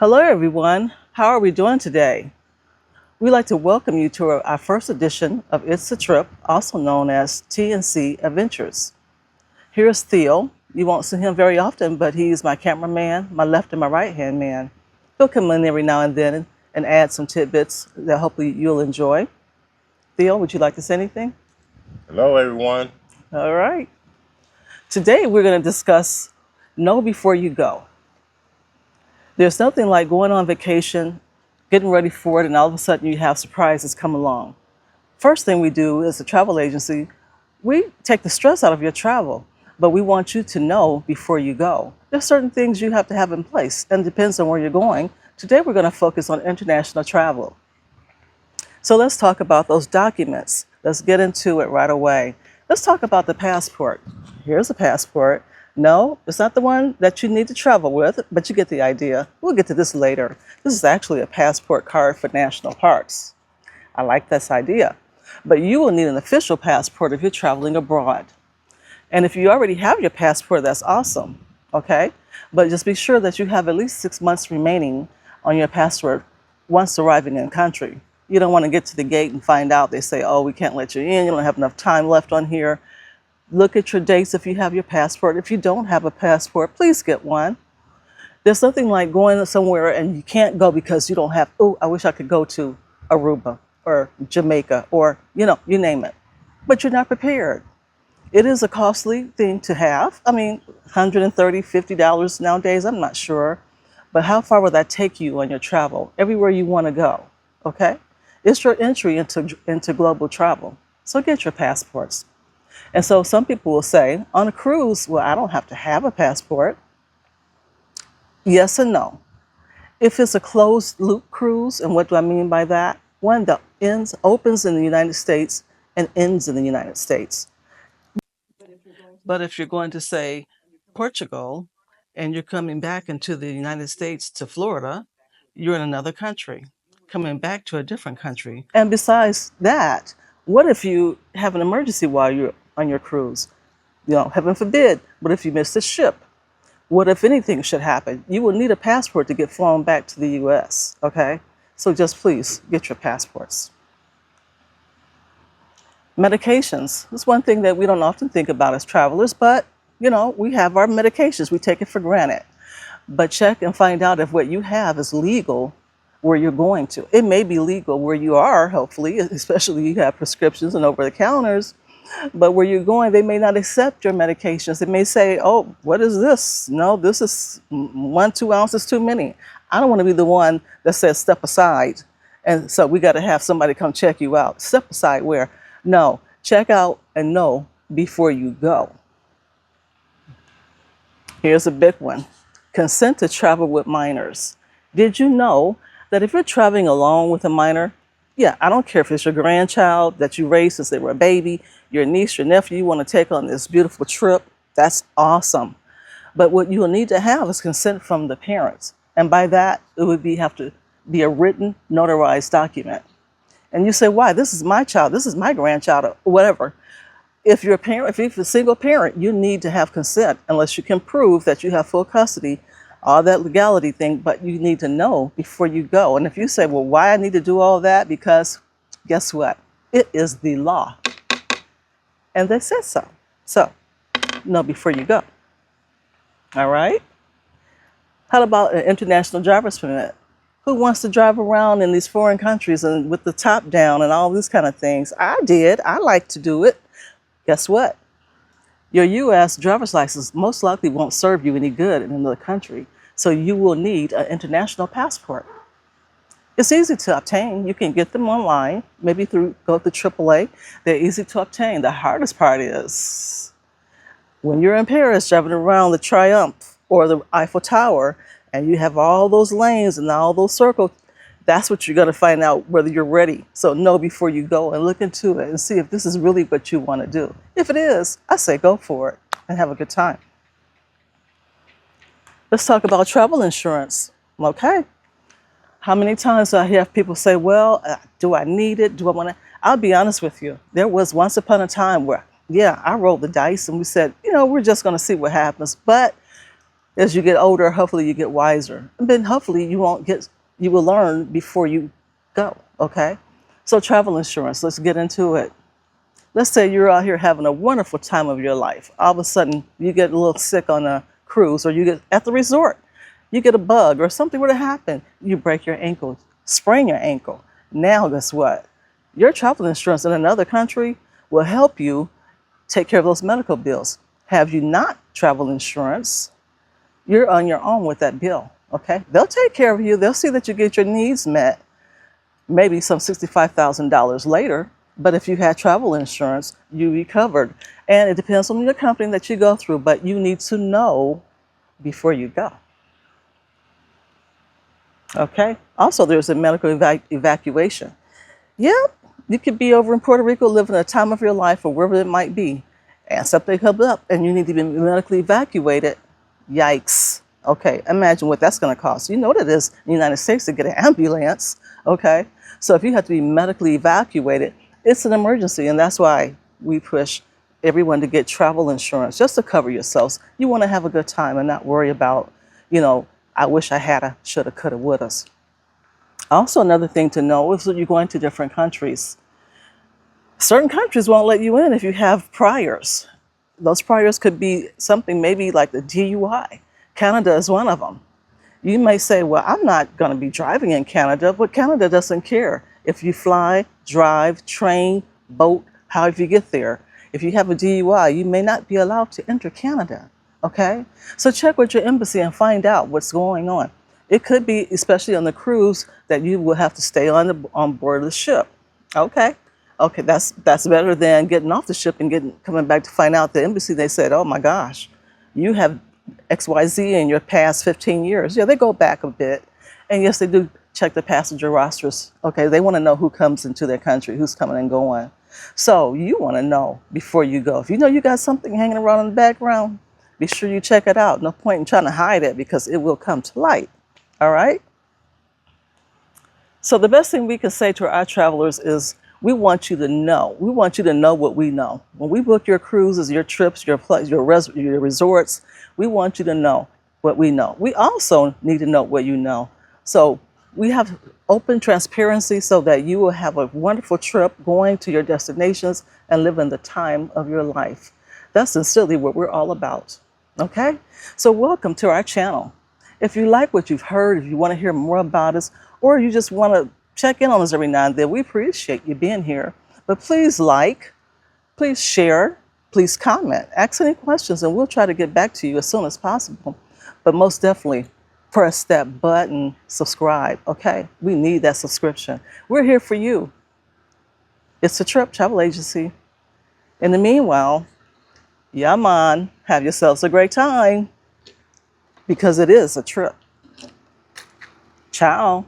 Hello, everyone. How are we doing today? We'd like to welcome you to our first edition of and-C-Trip, also known as T&C Adventures. Here's Theo. You won't see him very often, but he's my cameraman, my left and my right-hand man. He'll come in every now and then and add some tidbits that hopefully you'll enjoy. Theo, would you like to say anything? Hello, everyone. All right. Today, we're going to discuss Know Before You Go. There's nothing like going on vacation, getting ready for it, and all of a sudden you have surprises come along. First thing we do as a travel agency, we take the stress out of your travel, but we want you to know before you go. There's certain things you have to have in place, and it depends on where you're going. Today we're going to focus on international travel. So let's talk about those documents. Let's get into it right away. Let's talk about the passport. Here's a passport. No, it's not the one that you need to travel with, but you get the idea. We'll get to this later. This is actually a passport card for national parks. I like this idea. But you will need an official passport if you're traveling abroad. And if you already have your passport, that's awesome, okay? But just be sure that you have at least 6 months remaining on your passport once arriving in country. You don't want to get to the gate and find out they say, oh, we can't let you in, you don't have enough time left on here. Look at your dates if you have your passport. If you don't have a passport, please get one. There's nothing like going somewhere and you can't go because you don't have, oh, I wish I could go to Aruba or Jamaica or, you name it. But you're not prepared. It is a costly thing to have. I mean, $130, $50 nowadays, I'm not sure. But how far will that take you on your travel? Everywhere you want to go, okay? It's your entry into global travel. So get your passports. And so some people will say, on a cruise, well, I don't have to have a passport. Yes and no. If it's a closed loop cruise, and what do I mean by that? One that opens in the United States and ends in the United States. But if you're going to say Portugal and you're coming back into the United States to Florida, you're in another country, coming back to a different country. And besides that, what if you have an emergency while you're on your cruise? Heaven forbid, what if you miss the ship? What if anything should happen? You will need a passport to get flown back to the US, okay? So just please get your passports. Medications. That's one thing that we don't often think about as travelers, but we have our medications. We take it for granted. But check and find out if what you have is legal where you're going to. It may be legal where you are, hopefully, especially you have prescriptions and over-the-counters, but where you're going, they may not accept your medications. They may say, oh, what is this? No, this is 1-2 ounces too many. I don't want to be the one that says step aside. And so we got to have somebody come check you out. Step aside where? No, check out and know before you go. Here's a big one. Consent to travel with minors. Did you know that if you're traveling alone with a minor, yeah, I don't care if it's your grandchild that you raised since they were a baby, your niece, your nephew, you want to take on this beautiful trip, that's awesome. But what you'll need to have is consent from the parents. And by that, it would have to be a written, notarized document. And you say, why? This is my child, this is my grandchild, or whatever. If you're a single parent, you need to have consent unless you can prove that you have full custody, all that legality thing, but you need to know before you go. And if you say, well, why I need to do all that? Because guess what? It is the law. And they said so. So, know before you go. All right? How about an international driver's permit? Who wants to drive around in these foreign countries and with the top down and all these kind of things? I did. I like to do it. Guess what? Your U.S. driver's license most likely won't serve you any good in another country, so you will need an international passport. It's easy to obtain. You can get them online, maybe go to AAA. They're easy to obtain. The hardest part is when you're in Paris driving around the Triumph or the Eiffel Tower and you have all those lanes and all those circles, that's what you're going to find out whether you're ready. So know before you go and look into it and see if this is really what you want to do. If it is, I say go for it and have a good time. Let's talk about travel insurance. Okay. How many times do I hear people say, well, do I need it? Do I want to? I'll be honest with you. There was once upon a time where, yeah, I rolled the dice and we said, we're just going to see what happens. But As you get older, hopefully you get wiser. And then hopefully you will learn before you go, okay? So travel insurance, let's get into it. Let's say you're out here having a wonderful time of your life. All of a sudden, you get a little sick on a cruise, or you get at the resort, you get a bug or something were to happen. You break your ankle, sprain your ankle. Now, guess what? Your travel insurance in another country will help you take care of those medical bills. Have you not travel insurance, you're on your own with that bill, okay? They'll take care of you. They'll see that you get your needs met, maybe some $65,000 later. But if you had travel insurance, you recovered. And it depends on the company that you go through, but you need to know before you go. Okay? Also, there's a medical evacuation. Yeah, you could be over in Puerto Rico living a time of your life or wherever it might be, and something comes up and you need to be medically evacuated. Yikes. Okay, imagine what that's going to cost. You know what it is in the United States to get an ambulance. Okay, so if you have to be medically evacuated, it's an emergency, and that's why we push everyone to get travel insurance just to cover yourselves. You want to have a good time and not worry about, I wish I had, shoulda, coulda, woulda. Also, another thing to know is that you're going to different countries. Certain countries won't let you in if you have priors. Those priors could be something maybe like the DUI. Canada is one of them. You may say, well, I'm not going to be driving in Canada, but Canada doesn't care. If you fly, drive, train, boat, however you get there, if you have a DUI, you may not be allowed to enter Canada, okay? So check with your embassy and find out what's going on. It could be, especially on the cruise, that you will have to stay on board the ship, okay? Okay, that's better than getting off the ship and coming back to find out the embassy, they said, oh my gosh, you have XYZ in your past 15 years. Yeah, they go back a bit. And yes, they do check the passenger rosters. Okay, they want to know who comes into their country, who's coming and going. So you want to know before you go. If you know you got something hanging around in the background, be sure you check it out. No point in trying to hide it because it will come to light. All right? So the best thing we can say to our travelers is we want you to know. We want you to know what we know. When we book your cruises, your trips, your resorts, we want you to know what we know. We also need to know what you know. So we have open transparency so that you will have a wonderful trip going to your destinations and living the time of your life. That's sincerely what we're all about. Okay? So welcome to our channel. If you like what you've heard, if you want to hear more about us, or you just want to check in on us every now and then, we appreciate you being here. But please like, please share, please comment, ask any questions, and we'll try to get back to you as soon as possible. But most definitely, press that button, subscribe, okay? We need that subscription. We're here for you. It's sATrip Travel Agency. In the meanwhile, yeah, man, have yourselves a great time because it is a trip. Ciao.